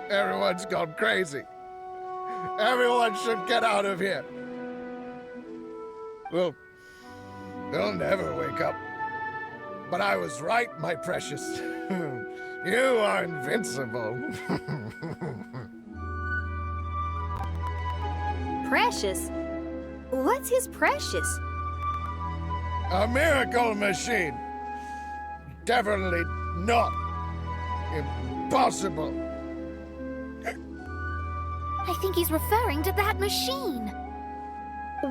Everyone's gone crazy. Everyone should get out of here. We'll never wake up. But I was right, my precious. You are invincible. Precious? What's his precious? A miracle machine. Definitely not impossible. I think he's referring to that machine.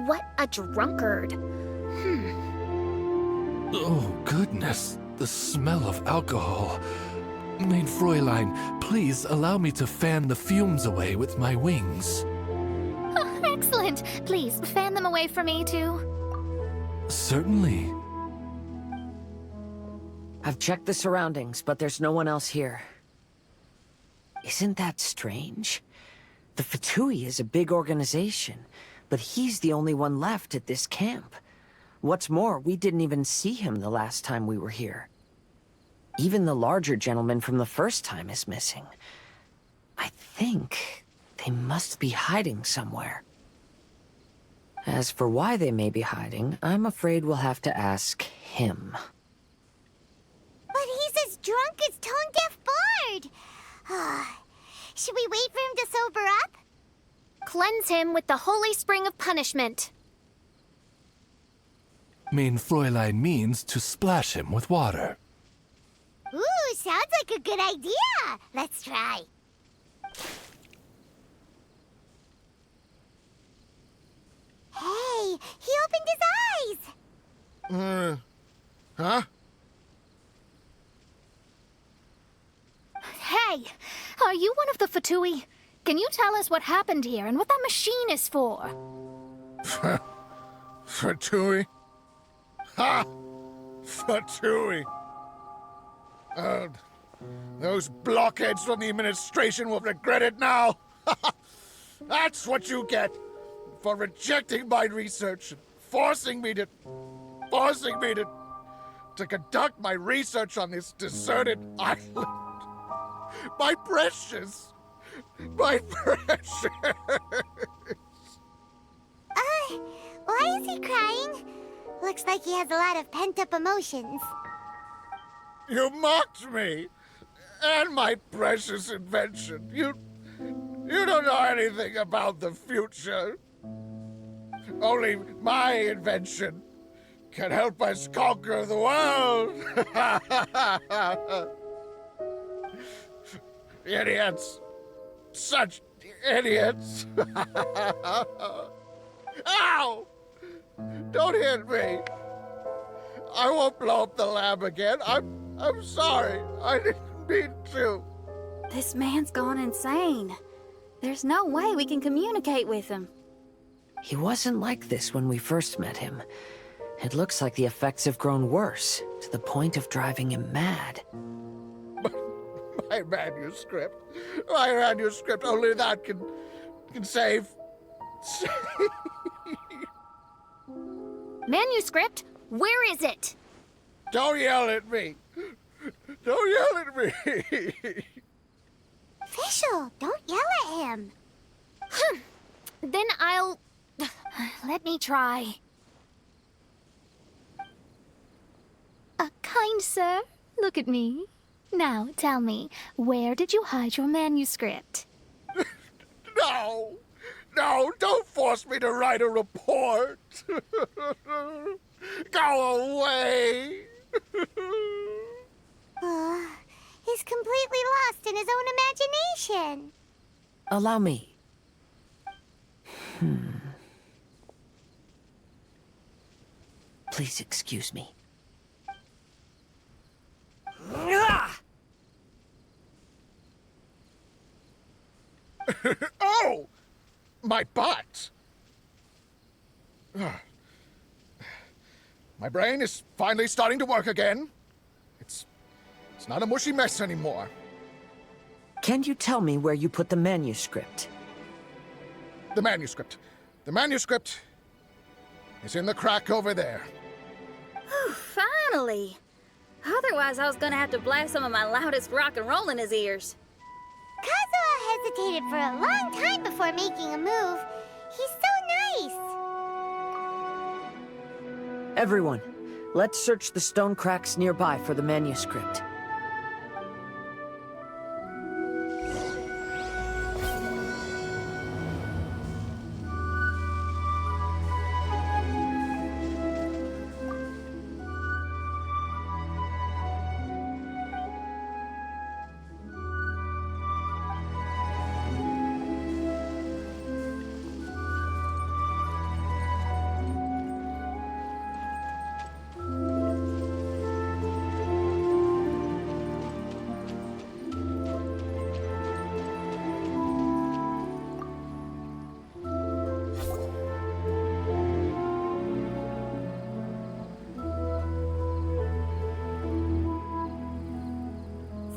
What a drunkard. Oh, goodness. The smell of alcohol. Maid Fräulein, please allow me to fan the fumes away with my wings. Oh, excellent. Please, fan them away for me, too. Certainly. I've checked the surroundings, but there's no one else here. Isn't that strange? The Fatui is a big organization, but he's the only one left at this camp. What's more, we didn't even see him the last time we were here. Even the larger gentleman from the first time is missing. I think they must be hiding somewhere. As for why they may be hiding, I'm afraid we'll have to ask him. But he's as drunk as tone-deaf Bard. Should we wait for him to sober up? Cleanse him with the holy spring of punishment. Maid Fräulein means to splash him with water. Ooh, sounds like a good idea. Let's try. Hey, he opened his eyes. Huh? Hey, are you one of the Fatui? Can you tell us what happened here and what that machine is for? Fatui? Ha! Fatui! Those blockheads from the administration will regret it now. That's what you get for rejecting my research and forcing me to conduct my research on this deserted island. My precious! My precious! Why is he crying? Looks like he has a lot of pent-up emotions. You mocked me! And my precious invention. You don't know anything about the future. Only my invention can help us conquer the world. Idiots. Such idiots. Ow! Don't hit me. I won't blow up the lab again. I'm sorry. I didn't mean to. This man's gone insane. There's no way we can communicate with him. He wasn't like this when we first met him. It looks like the effects have grown worse, to the point of driving him mad. My manuscript. My manuscript. Only that can save. Manuscript? Where is it? Don't yell at me. Don't yell at me. Fischl, don't yell at him. Then I'll... Let me try. Kind sir, look at me. Now, tell me, where did you hide your manuscript? No, don't force me to write a report. Go away. He's completely lost in his own imagination. Allow me. Please excuse me. Oh! My butt! My brain is finally starting to work again. It's not a mushy mess anymore. Can you tell me where you put the manuscript? The manuscript. The manuscript is in the crack over there. Finally! Otherwise, I was gonna have to blast some of my loudest rock and roll in his ears. Kazuha hesitated for a long time before making a move. He's so nice. Everyone, let's search the stone cracks nearby for the manuscript.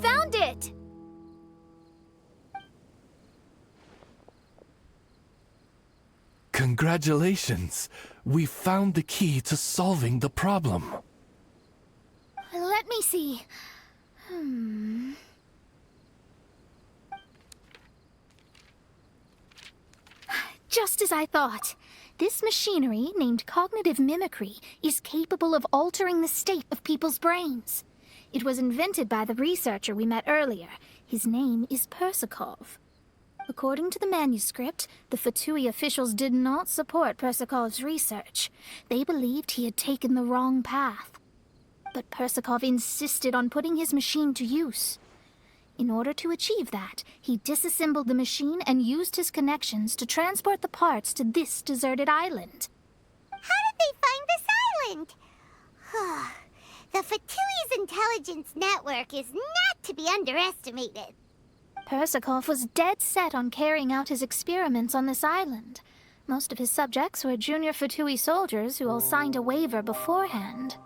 Found it! Congratulations! We found the key to solving the problem. Let me see. Just as I thought. This machinery, named cognitive mimicry, is capable of altering the state of people's brains. It was invented by the researcher we met earlier. His name is Persikov. According to the manuscript, the Fatui officials did not support Persikov's research. They believed he had taken the wrong path. But Persikov insisted on putting his machine to use. In order to achieve that, he disassembled the machine and used his connections to transport the parts to this deserted island. How did they find this island? The Fatui's intelligence network is not to be underestimated. Persikov was dead set on carrying out his experiments on this island. Most of his subjects were junior Fatui soldiers who all signed a waiver beforehand.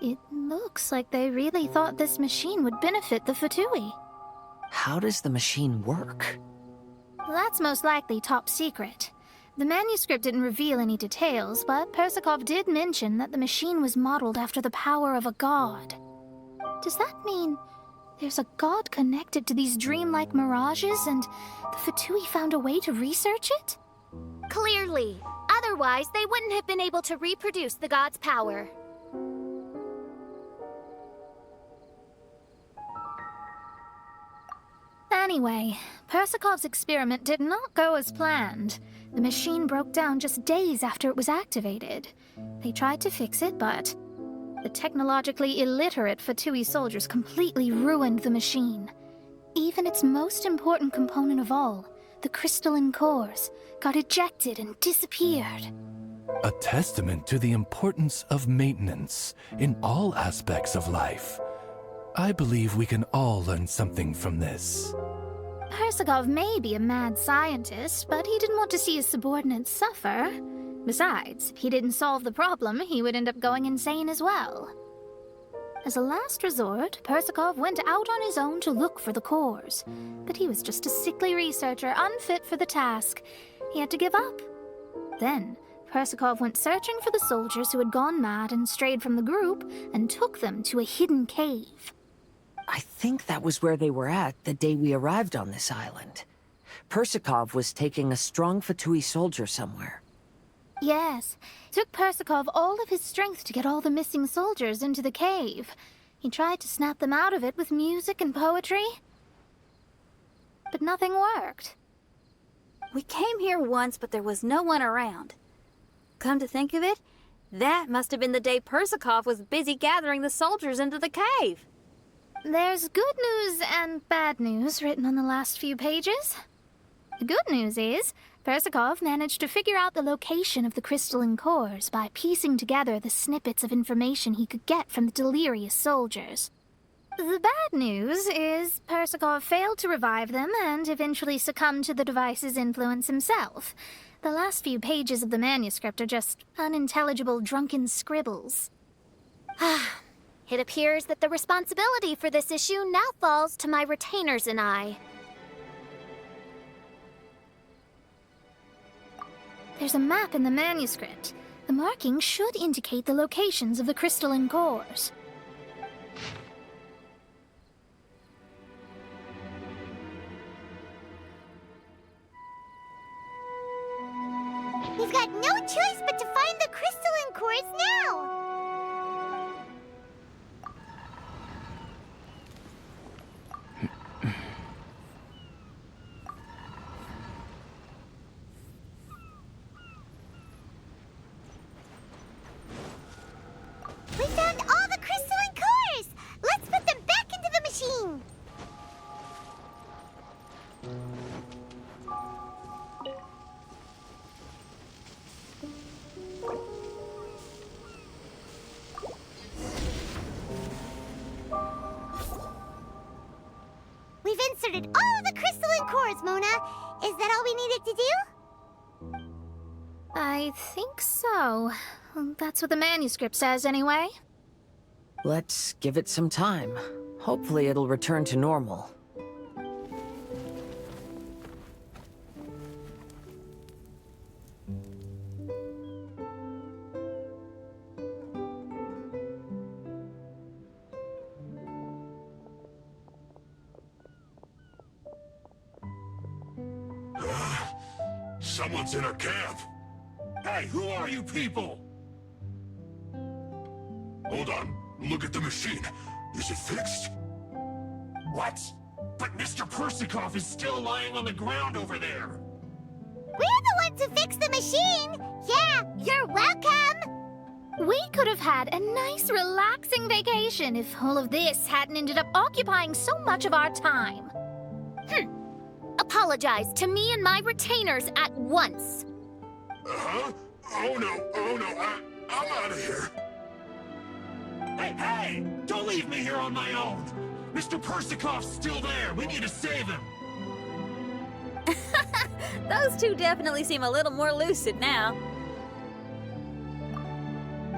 It looks like they really thought this machine would benefit the Fatui. How does the machine work? That's most likely top secret. The manuscript didn't reveal any details, but Persikov did mention that the machine was modeled after the power of a god. Does that mean there's a god connected to these dreamlike mirages, and the Fatui found a way to research it? Clearly. Otherwise, they wouldn't have been able to reproduce the god's power. Anyway, Persikov's experiment did not go as planned. The machine broke down just days after it was activated. They tried to fix it, but the technologically illiterate Fatui soldiers completely ruined the machine. Even its most important component of all, the crystalline cores, got ejected and disappeared. A testament to the importance of maintenance in all aspects of life. I believe we can all learn something from this. Persikov may be a mad scientist, but he didn't want to see his subordinates suffer. Besides, if he didn't solve the problem, he would end up going insane as well. As a last resort, Persikov went out on his own to look for the cores. But he was just a sickly researcher, unfit for the task. He had to give up. Then, Persikov went searching for the soldiers who had gone mad and strayed from the group, and took them to a hidden cave. I think that was where they were at the day we arrived on this island. Persikov was taking a strong Fatui soldier somewhere. Yes, it took Persikov all of his strength to get all the missing soldiers into the cave. He tried to snap them out of it with music and poetry, but nothing worked. We came here once, but there was no one around. Come to think of it, that must have been the day Persikov was busy gathering the soldiers into the cave. There's good news and bad news written on the last few pages. The good news is, Persikov managed to figure out the location of the crystalline cores by piecing together the snippets of information he could get from the delirious soldiers. The bad news is Persikov failed to revive them and eventually succumbed to the device's influence himself. The last few pages of the manuscript are just unintelligible drunken scribbles. It appears that the responsibility for this issue now falls to my retainers and I. There's a map in the manuscript. The markings should indicate the locations of the crystalline cores. We've got no choice but to find the crystalline cores now! We found all the crystalline cores! Let's put them back into the machine! We've inserted all the crystalline cores, Mona. Is that all we needed to do? I think so. That's what the manuscript says, anyway. Let's give it some time. Hopefully it'll return to normal. Someone's in our camp. Hey, who are you people? Hold on. Look at the machine. Is it fixed? What? But Mr. Persikov is still lying on the ground over there. We're the ones who fixed the machine! Yeah, you're welcome! We could have had a nice, relaxing vacation if all of this hadn't ended up occupying so much of our time. Apologize to me and my retainers at once. Uh-huh? Oh no, I'm out of here. Hey, don't leave me here on my own. Mr. Persikov's still there. We need to save him. Those two definitely seem a little more lucid now.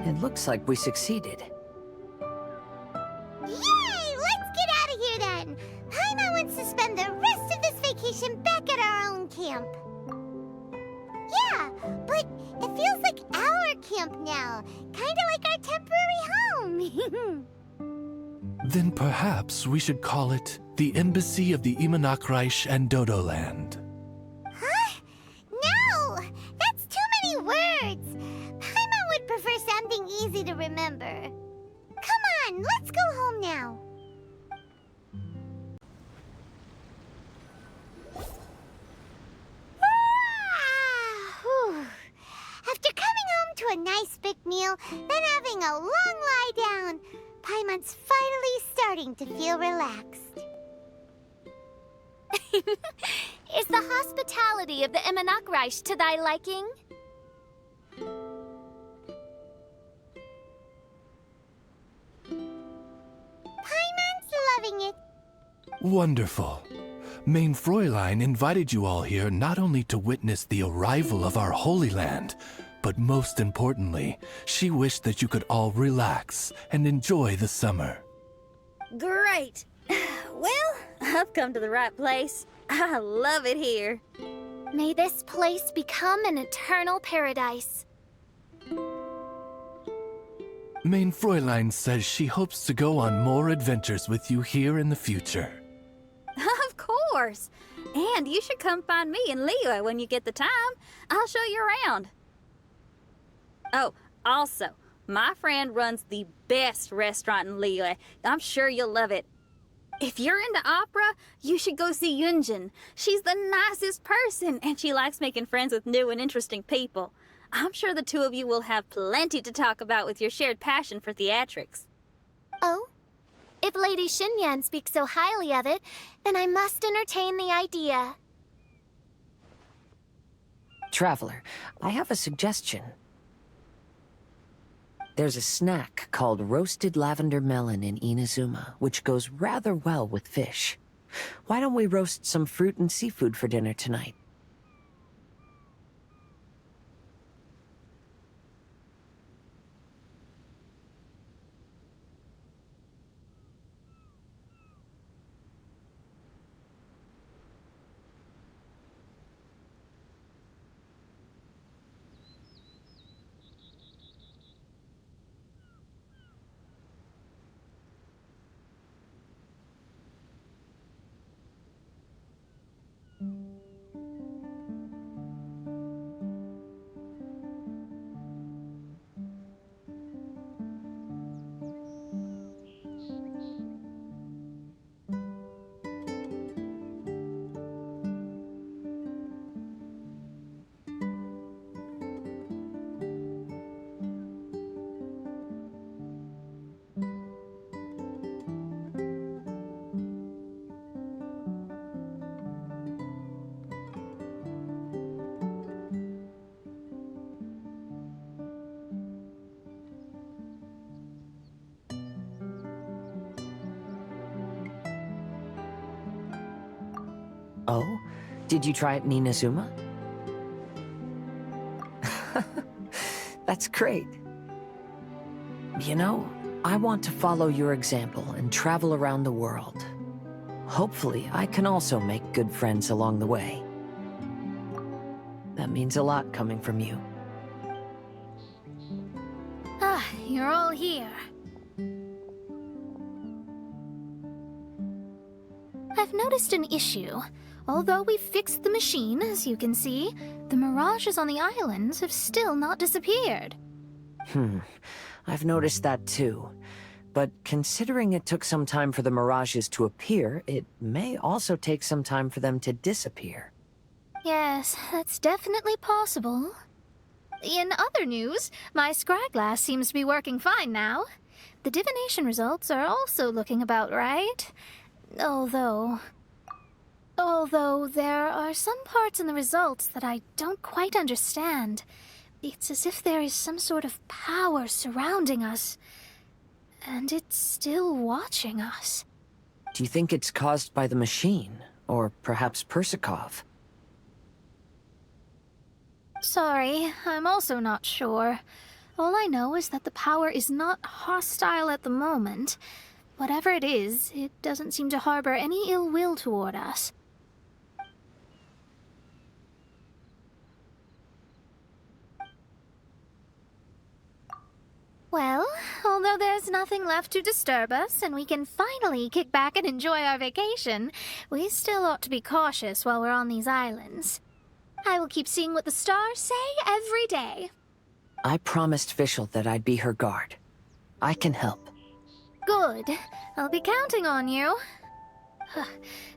It looks like we succeeded. Yay! Let's get out of here then! Paimon wants to spend the rest of this vacation back at our own camp. Yeah, but it feels like our camp now. Kinda like our temporary home. Then perhaps we should call it the Embassy of the Imanakreich and Dodoland. Huh? No! That's too many words! Paimon would prefer something easy to remember. Come on, let's go home now. Whew. After coming home to a nice big meal, then having a long lie down, Paimon's finally starting to feel relaxed. Is the hospitality of the Imanakreich to thy liking? Paimon's loving it. Wonderful. Main Fräulein invited you all here not only to witness the arrival of our Holy Land, but most importantly, she wished that you could all relax and enjoy the summer. Great. Well, I've come to the right place. I love it here. May this place become an eternal paradise. Main Fräulein says she hopes to go on more adventures with you here in the future. Of course. And you should come find me and Leo when you get the time. I'll show you around. Oh, also, my friend runs the best restaurant in Leo. I'm sure you'll love it. If you're into opera, you should go see Yunjin. She's the nicest person, and she likes making friends with new and interesting people. I'm sure the two of you will have plenty to talk about with your shared passion for theatrics. Oh? If Lady Xinyan speaks so highly of it, then I must entertain the idea. Traveler, I have a suggestion. There's a snack called roasted lavender melon in Inazuma, which goes rather well with fish. Why don't we roast some fruit and seafood for dinner tonight? Did you try it in Inazuma? That's great. You know, I want to follow your example and travel around the world. Hopefully, I can also make good friends along the way. That means a lot coming from you. Ah, you're all here. I've noticed an issue. Although we've fixed the machine, as you can see, the mirages on the islands have still not disappeared. I've noticed that too. But considering it took some time for the mirages to appear, it may also take some time for them to disappear. Yes, that's definitely possible. In other news, my scryglass seems to be working fine now. The divination results are also looking about right. Although there are some parts in the results that I don't quite understand. It's as if there is some sort of power surrounding us, and it's still watching us. Do you think it's caused by the machine, or perhaps Persikov? Sorry, I'm also not sure. All I know is that the power is not hostile at the moment. Whatever it is, it doesn't seem to harbor any ill will toward us. Well, although there's nothing left to disturb us and we can finally kick back and enjoy our vacation, we still ought to be cautious while we're on these islands. I will keep seeing what the stars say every day. I promised Fischl that I'd be her guard. I can help. Good. I'll be counting on you.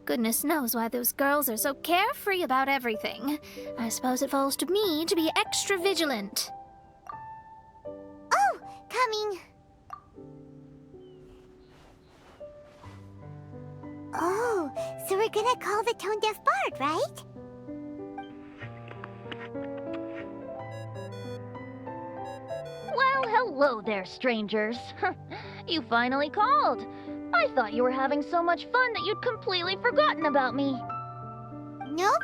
Goodness knows why those girls are so carefree about everything. I suppose it falls to me to be extra vigilant. Oh, coming. Oh, so we're gonna call the tone-deaf bard, right? Well, hello there, strangers. You finally called. I thought you were having so much fun that you'd completely forgotten about me. Nope.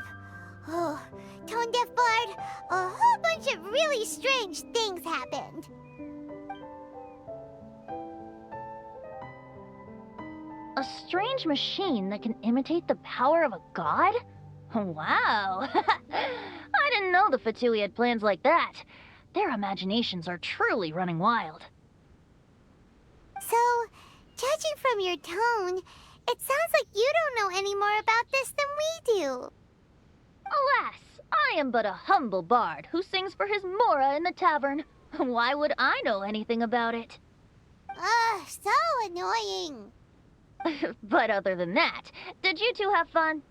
Oh, tone-deaf bard, a whole bunch of really strange things happened. A strange machine that can imitate the power of a god? Wow. I didn't know the Fatui had plans like that. Their imaginations are truly running wild. So, judging from your tone, it sounds like you don't know any more about this than we do. Alas, I am but a humble bard who sings for his Mora in the tavern. Why would I know anything about it? Ugh, so annoying. But other than that, did you two have fun?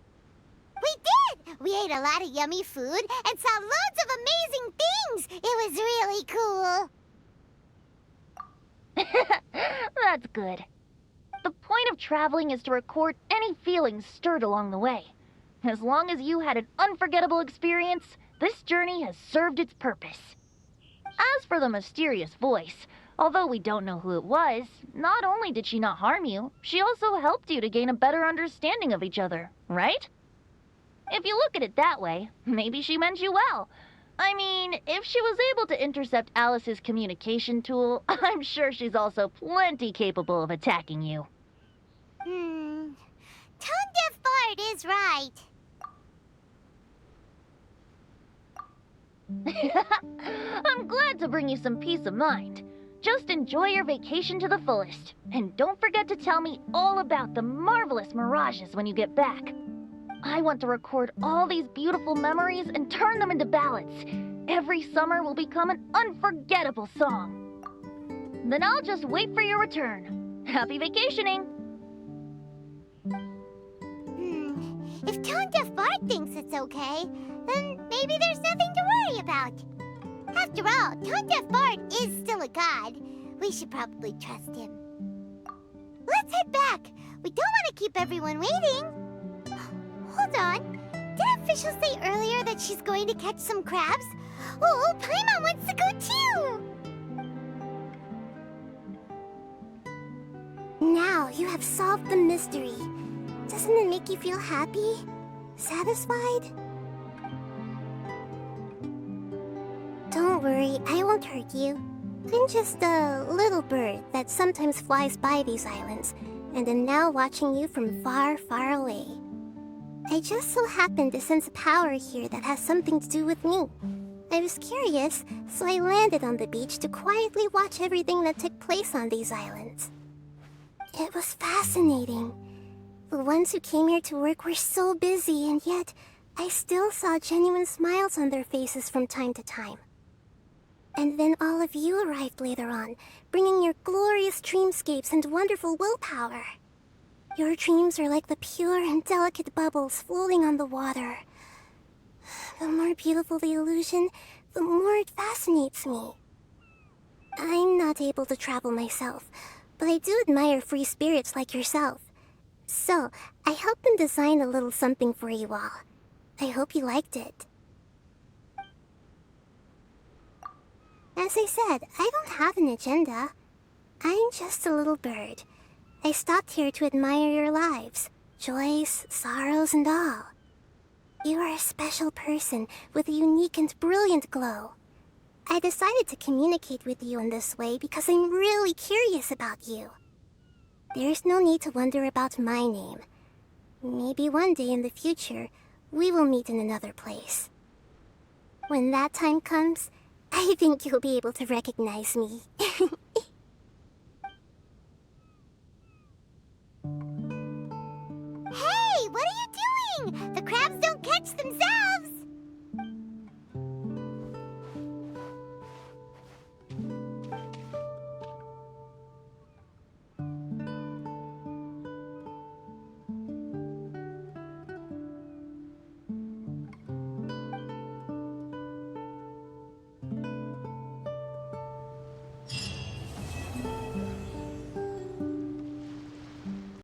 We did! We ate a lot of yummy food and saw loads of amazing things! It was really cool! That's good. The point of traveling is to record any feelings stirred along the way. As long as you had an unforgettable experience, this journey has served its purpose. As for the mysterious voice, although we don't know who it was, not only did she not harm you, she also helped you to gain a better understanding of each other, right? If you look at it that way, maybe she meant you well. I mean, if she was able to intercept Alice's communication tool, I'm sure she's also plenty capable of attacking you. Tone-deaf bard is right. I'm glad to bring you some peace of mind. Just enjoy your vacation to the fullest. And don't forget to tell me all about the marvelous mirages when you get back. I want to record all these beautiful memories and turn them into ballads. Every summer will become an unforgettable song. Then I'll just wait for your return. Happy vacationing! If tone-deaf bard thinks it's okay, then maybe there's nothing to worry about. After all, tone-deaf bard is still a god. We should probably trust him. Let's head back. We don't want to keep everyone waiting. Hold on. Didn't Fischl say earlier that she's going to catch some crabs? Oh, Paimon wants to go too! Now you have solved the mystery. Doesn't it make you feel happy? Satisfied? Don't worry, I won't hurt you. I'm just a little bird that sometimes flies by these islands, and am now watching you from far, far away. I just so happened to sense a power here that has something to do with me. I was curious, so I landed on the beach to quietly watch everything that took place on these islands. It was fascinating. The ones who came here to work were so busy, and yet I still saw genuine smiles on their faces from time to time. And then all of you arrived later on, bringing your glorious dreamscapes and wonderful willpower. Your dreams are like the pure and delicate bubbles floating on the water. The more beautiful the illusion, the more it fascinates me. I'm not able to travel myself, but I do admire free spirits like yourself. So, I helped them design a little something for you all. I hope you liked it. As I said, I don't have an agenda. I'm just a little bird. I stopped here to admire your lives, joys, sorrows, and all. You are a special person with a unique and brilliant glow. I decided to communicate with you in this way because I'm really curious about you. There's no need to wonder about my name. Maybe one day in the future, we will meet in another place. When that time comes, I think you'll be able to recognize me. Hey, what are you doing? The crabs don't catch themselves!